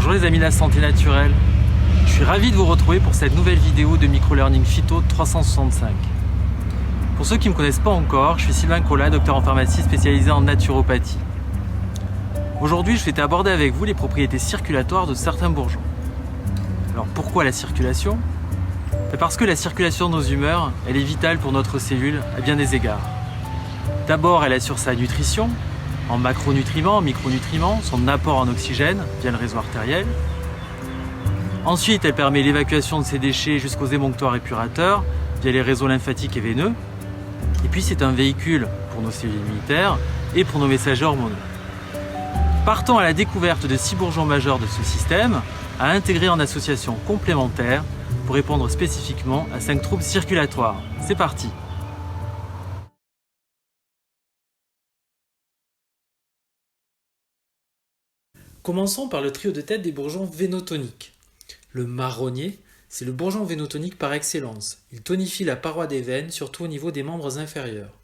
Bonjour les amis de la santé naturelle, je suis ravi de vous retrouver pour cette nouvelle vidéo de Microlearning Phyto 365. Pour ceux qui ne me connaissent pas encore, je suis Sylvain Collat, docteur en pharmacie spécialisé en naturopathie. Aujourd'hui, je souhaitais aborder avec vous les propriétés circulatoires de certains bourgeons. Alors pourquoi la circulation? Parce que la circulation de nos humeurs, elle est vitale pour notre cellule à bien des égards. D'abord, elle assure sa nutrition, en macronutriments, en micronutriments, son apport en oxygène via le réseau artériel. Ensuite, elle permet l'évacuation de ces déchets jusqu'aux émonctoires épurateurs via les réseaux lymphatiques et veineux. Et puis, c'est un véhicule pour nos cellules immunitaires et pour nos messagers hormonaux. Partons à la découverte de 6 bourgeons majeurs de ce système à intégrer en association complémentaire pour répondre spécifiquement à 5 troubles circulatoires. C'est parti! Commençons par le trio de tête des bourgeons vénotoniques. Le marronnier, c'est le bourgeon vénotonique par excellence. Il tonifie la paroi des veines, surtout au niveau des membres inférieurs.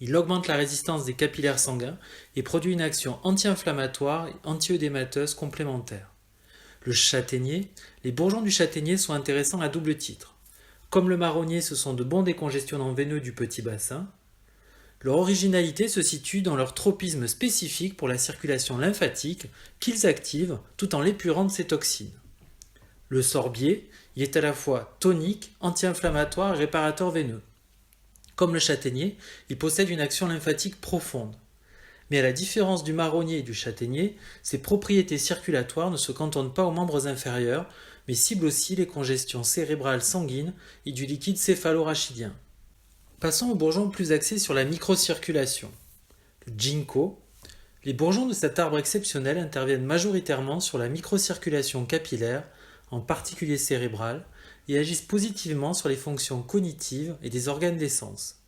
Il augmente la résistance des capillaires sanguins et produit une action anti-inflammatoire et anti-œdémateuse complémentaire. Le châtaignier, les bourgeons du châtaignier sont intéressants à double titre. Comme le marronnier, ce sont de bons décongestionnants veineux du petit bassin. Leur originalité se situe dans leur tropisme spécifique pour la circulation lymphatique qu'ils activent tout en l'épurant de ses toxines. Le sorbier, il est à la fois tonique, anti-inflammatoire et réparateur veineux. Comme le châtaignier, il possède une action lymphatique profonde. Mais à la différence du marronnier et du châtaignier, ses propriétés circulatoires ne se cantonnent pas aux membres inférieurs, mais ciblent aussi les congestions cérébrales sanguines et du liquide céphalorachidien. Passons aux bourgeons plus axés sur la microcirculation. Le ginkgo. Les bourgeons de cet arbre exceptionnel interviennent majoritairement sur la microcirculation capillaire, en particulier cérébrale, et agissent positivement sur les fonctions cognitives et des organes des sens.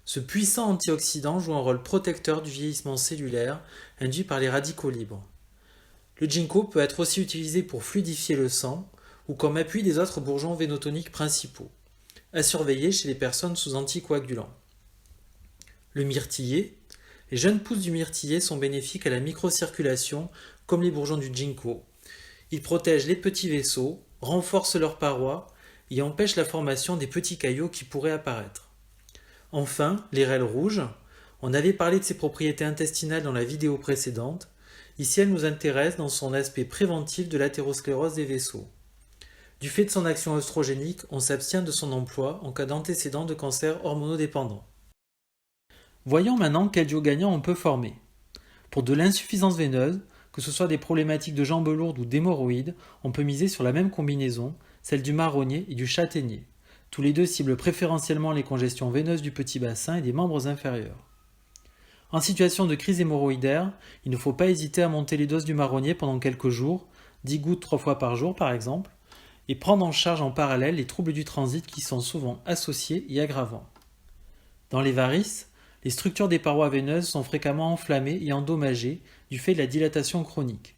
Ce puissant antioxydant joue un rôle protecteur du vieillissement cellulaire induit par les radicaux libres. Le ginkgo peut être aussi utilisé pour fluidifier le sang ou comme appui des autres bourgeons vénotoniques principaux, à surveiller chez les personnes sous anticoagulants. Le myrtillier. Les jeunes pousses du myrtillier sont bénéfiques à la microcirculation comme les bourgeons du ginkgo. Ils protègent les petits vaisseaux, renforcent leurs parois et empêchent la formation des petits caillots qui pourraient apparaître. Enfin, l'airelle rouge. On avait parlé de ses propriétés intestinales dans la vidéo précédente. Ici, elle nous intéresse dans son aspect préventif de l'athérosclérose des vaisseaux. Du fait de son action œstrogénique, on s'abstient de son emploi en cas d'antécédent de cancer hormonodépendant. Voyons maintenant quel duo gagnant on peut former. Pour de l'insuffisance veineuse, que ce soit des problématiques de jambes lourdes ou d'hémorroïdes, on peut miser sur la même combinaison, celle du marronnier et du châtaignier. Tous les deux ciblent préférentiellement les congestions veineuses du petit bassin et des membres inférieurs. En situation de crise hémorroïdaire, il ne faut pas hésiter à monter les doses du marronnier pendant quelques jours, 10 gouttes 3 fois par jour par exemple, et prendre en charge en parallèle les troubles du transit qui sont souvent associés et aggravants. Dans les varices, les structures des parois veineuses sont fréquemment enflammées et endommagées du fait de la dilatation chronique.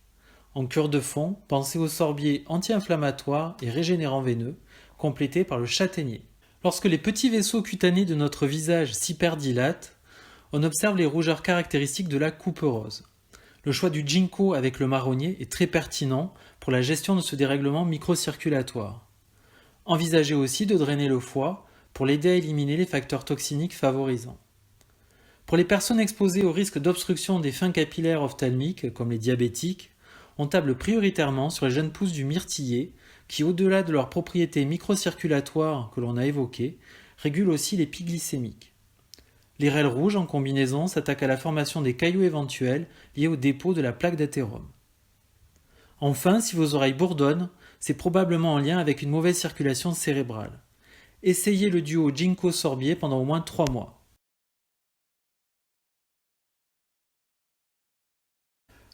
En cure de fond, pensez au sorbier anti-inflammatoire et régénérant veineux, complété par le châtaignier. Lorsque les petits vaisseaux cutanés de notre visage s'hyperdilatent, on observe les rougeurs caractéristiques de la couperose. Le choix du ginkgo avec le marronnier est très pertinent pour la gestion de ce dérèglement microcirculatoire. Envisagez aussi de drainer le foie pour l'aider à éliminer les facteurs toxiniques favorisants. Pour les personnes exposées au risque d'obstruction des fins capillaires ophtalmiques, comme les diabétiques, on table prioritairement sur les jeunes pousses du myrtillier qui, au-delà de leurs propriétés microcirculatoires que l'on a évoquées, régulent aussi les pics glycémiques. L'airelle rouge en combinaison s'attaque à la formation des caillots éventuels liés au dépôt de la plaque d'athérome. Enfin, si vos oreilles bourdonnent, c'est probablement en lien avec une mauvaise circulation cérébrale. Essayez le duo ginkgo-sorbier pendant au moins 3 mois.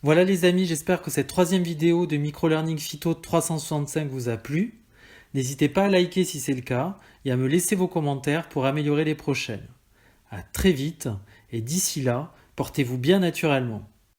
Voilà les amis, j'espère que cette 3e vidéo de Microlearning Phyto 365 vous a plu. N'hésitez pas à liker si c'est le cas et à me laisser vos commentaires pour améliorer les prochaines. À très vite et d'ici là, portez-vous bien naturellement.